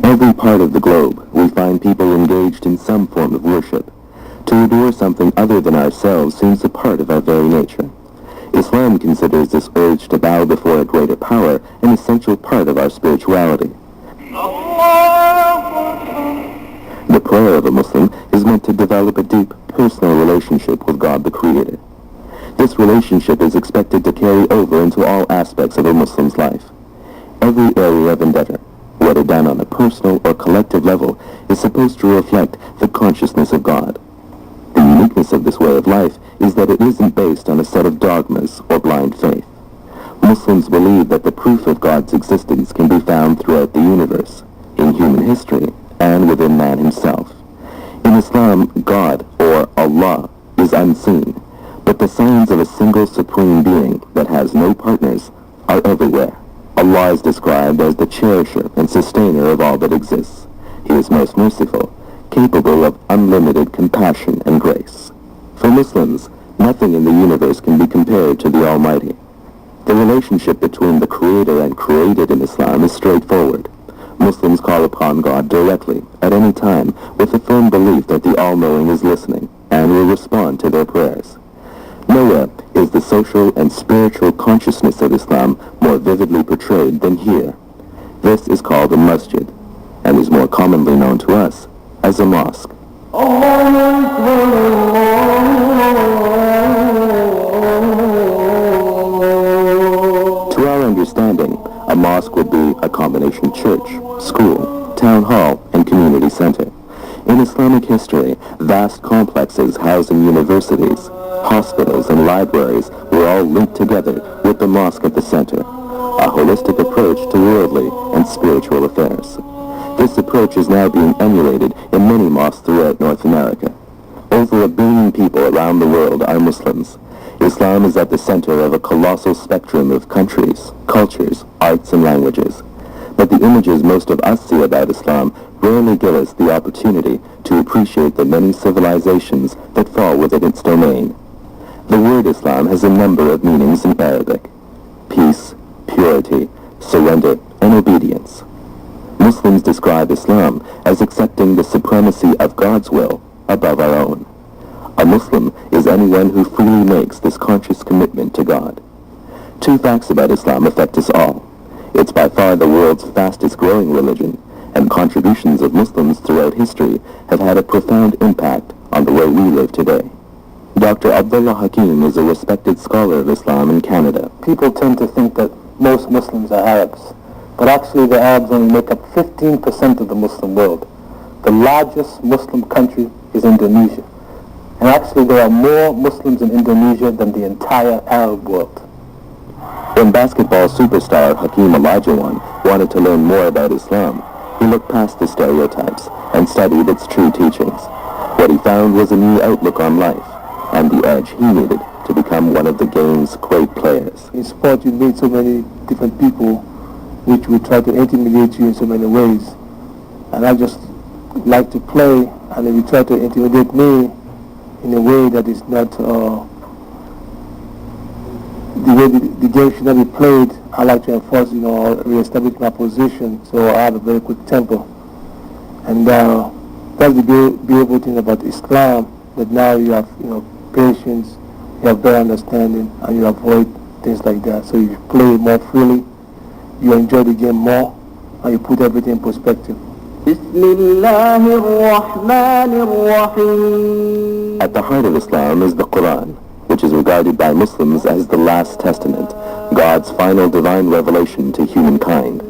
every part of the globe, we find people engaged in some form of worship. To adore something other than ourselves seems a part of our very nature. Islam considers this urge to bow before a greater power an essential part of our spirituality. The prayer of a Muslim is meant to develop a deep, personal relationship with God the Creator. This relationship is expected to carry over into all aspects of a Muslim's life. Every area of endeavor, whether done on a personal or collective level, is supposed to reflect the consciousness of God. The uniqueness of this way of life is that it isn't based on a set of dogmas or blind faith. Muslims believe that the proof of God's existence can be found throughout the universe, in human history, and within man himself. In Islam, God, or Allah, is unseen, but the signs of a single supreme being that has no partners are everywhere. Allah is described as the cherisher and sustainer of all that exists. He is most merciful, capable of unlimited compassion and grace. For Muslims, nothing in the universe can be compared to the Almighty. The relationship between the Creator and created in Islam is straightforward. Muslims call upon God directly, at any time, with a firm belief that the All-Knowing is listening and will respond to their prayers. Nowhere is the social and spiritual consciousness of Islam more vividly portrayed than here. This is called a masjid, and is more commonly known to us as a mosque. To our understanding, a mosque would be a combination church, school, town hall, and community center. In Islamic history, vast complexes housing universities, hospitals, and libraries were all linked together with the mosque at the center, a holistic approach to worldly and spiritual affairs. This approach is now being emulated in many mosques throughout North America. Over 1 billion people around the world are Muslims. Islam is at the center of a colossal spectrum of countries, cultures, arts, and languages. But the images most of us see about Islam rarely give us the opportunity to appreciate the many civilizations that fall within its domain. The word Islam has a number of meanings in Arabic: peace, purity, surrender, and obedience. Muslims describe Islam as accepting the supremacy of God's will above our own. A Muslim is anyone who freely makes this conscious commitment to God. Two facts about Islam affect us all. It's by far the world's fastest growing religion, and contributions of Muslims throughout history have had a profound impact on the way we live today. Dr. Abdullah Hakim is a respected scholar of Islam in Canada. People tend to think that most Muslims are Arabs, but actually the Arabs only make up 15% of the Muslim world. The largest Muslim country is Indonesia. And actually there are more Muslims in Indonesia than the entire Arab world. When basketball superstar Hakeem Olajuwon wanted to learn more about Islam, he looked past the stereotypes and studied its true teachings. What he found was a new outlook on life, and the edge he needed to become one of the game's great players. In sport you meet so many different people which will try to intimidate you in so many ways. And I just like to play, and if you try to intimidate me in a way that is not the way the game should not be played, I like to enforce, reestablish my position, so I have a very quick temper. And that's the beautiful thing about Islam, that now you have, patience, you have better understanding, and you avoid things like that. So you play more freely, you enjoy the game more, and you put everything in perspective. At the heart of Islam is the Quran, which is regarded by Muslims as the last testament, God's final divine revelation to humankind.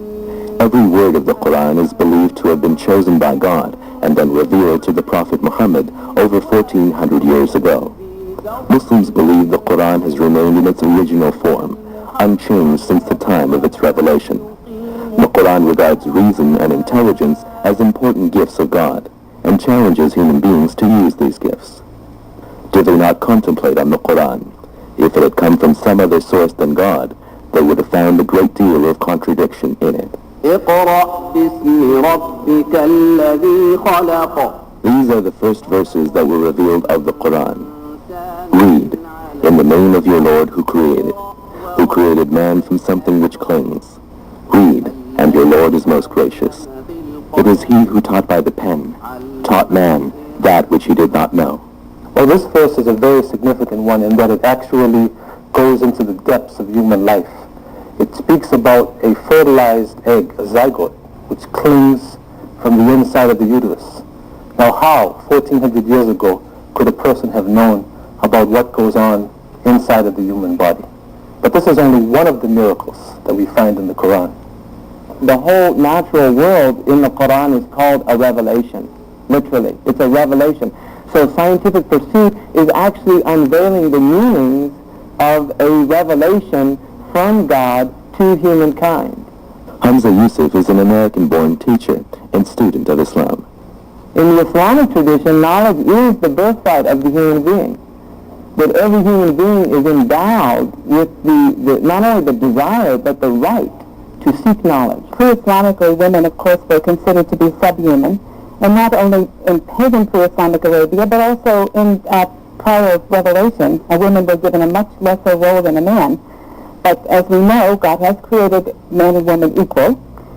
Every word of the Quran is believed to have been chosen by God and then revealed to the Prophet Muhammad over 1400 years ago. Muslims believe the Quran has remained in its original form, unchanged since the time of its revelation. The Quran regards reason and intelligence as important gifts of God, and challenges human beings to use these gifts. Do they not contemplate on the Quran? If it had come from some other source than God, they would have found a great deal of contradiction in it. These are the first verses that were revealed of the Quran. Read, in the name of your Lord who created man from something which clings. Read, and your Lord is most gracious. It is he who taught by the pen, taught man that which he did not know. Well, this verse is a very significant one in that it actually goes into the depths of human life. It speaks about a fertilized egg, a zygote, which clings from the inside of the uterus. Now how, 1400 years ago, could a person have known about what goes on inside of the human body? But this is only one of the miracles that we find in the Quran. The whole natural world in the Quran is called a revelation. Literally, it's a revelation. So scientific pursuit is actually unveiling the meanings of a revelation from God to humankind. Hamza Yusuf is an American-born teacher and student of Islam. In the Islamic tradition, knowledge is the birthright of the human being. That every human being is endowed with the not only the desire, but the right to seek knowledge. Pre-Islamically, women, of course, were considered to be subhuman, and not only in pagan pre-Islamic Arabia, but also in prior revelation, a woman was given a much lesser role than a man. But as we know, God has created man and woman equal.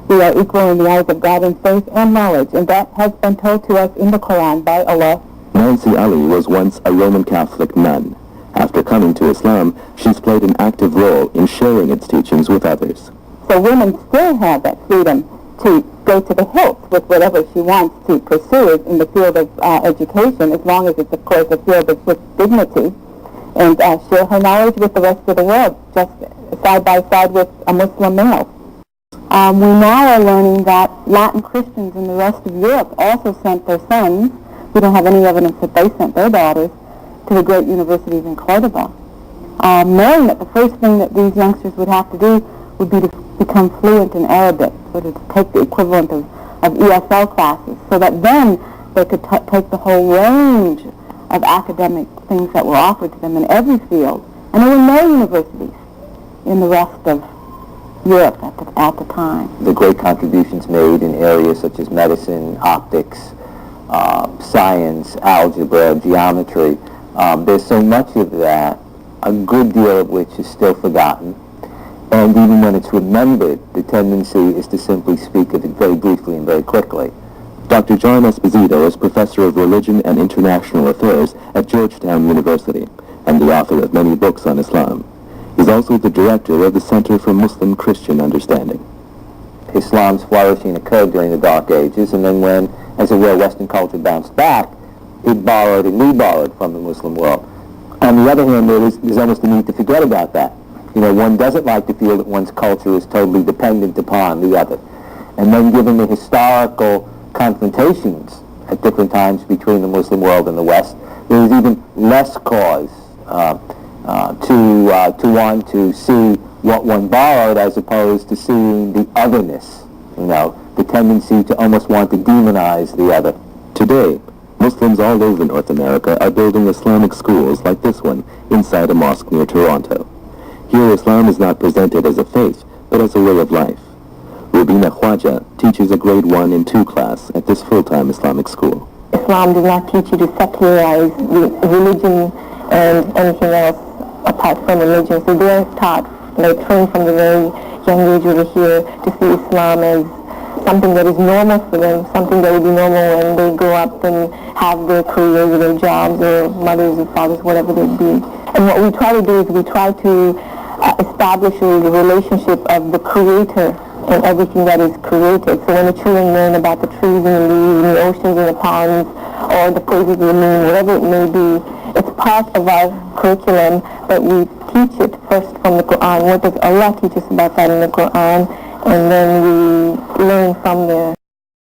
We are equal in the eyes of God in faith and knowledge, and that has been told to us in the Quran by Allah. Nancy Ali was once a Roman Catholic nun. After coming to Islam, she's played an active role in sharing its teachings with others. So women still have that freedom to go to the hilt with whatever she wants to pursue in the field of education, as long as it's, of course, a field of with dignity, and share her knowledge with the rest of the world, just side by side with a Muslim male. We now are learning that Latin Christians in the rest of Europe also sent their sons. We don't have any evidence that they sent their daughters to the great universities in Cordoba, knowing that the first thing that these youngsters would have to do would be to become fluent in Arabic, so to take the equivalent of ESL classes, so that then they could take the whole range of academic things that were offered to them in every field. And there were no universities in the rest of Europe at the time. The great contributions made in areas such as medicine, optics, science, algebra, geometry, there's so much of that, a good deal of which is still forgotten. And even when it's remembered, the tendency is to simply speak of it very briefly and very quickly. Dr. John Esposito is professor of religion and international affairs at Georgetown University and the author of many books on Islam. He's also the director of the Center for Muslim-Christian Understanding. Islam's flourishing occurred during the Dark Ages, and then when, as it were, Western culture bounced back, it borrowed and re-borrowed from the Muslim world. On the other hand, there's almost a need to forget about that. You know, one doesn't like to feel that one's culture is totally dependent upon the other. And then given the historical confrontations at different times between the Muslim world and the West, there is even less cause to want to see what one borrowed as opposed to seeing the otherness, you know, the tendency to almost want to demonize the other. Today, Muslims all over North America are building Islamic schools like this one inside a mosque near Toronto. Here, Islam is not presented as a faith, but as a way of life. Rubina Khwaja teaches a grade 1 and 2 class at this full-time Islamic school. Islam does not teach you to secularize religion and anything else apart from religion. So they're taught, they're trained from the very young age over here to see Islam as something that is normal for them, something that would be normal when they grow up and have their careers or their jobs or mothers or fathers, whatever they be. And what we try to do is we try to establish a relationship of the Creator in everything that is created. So when the children learn about the trees and the leaves and the oceans and the ponds or the places of the moon, whatever it may be, it's part of our curriculum, but we teach it first from the Quran. What does Allah teach us about that in the Quran? And then we learn from there.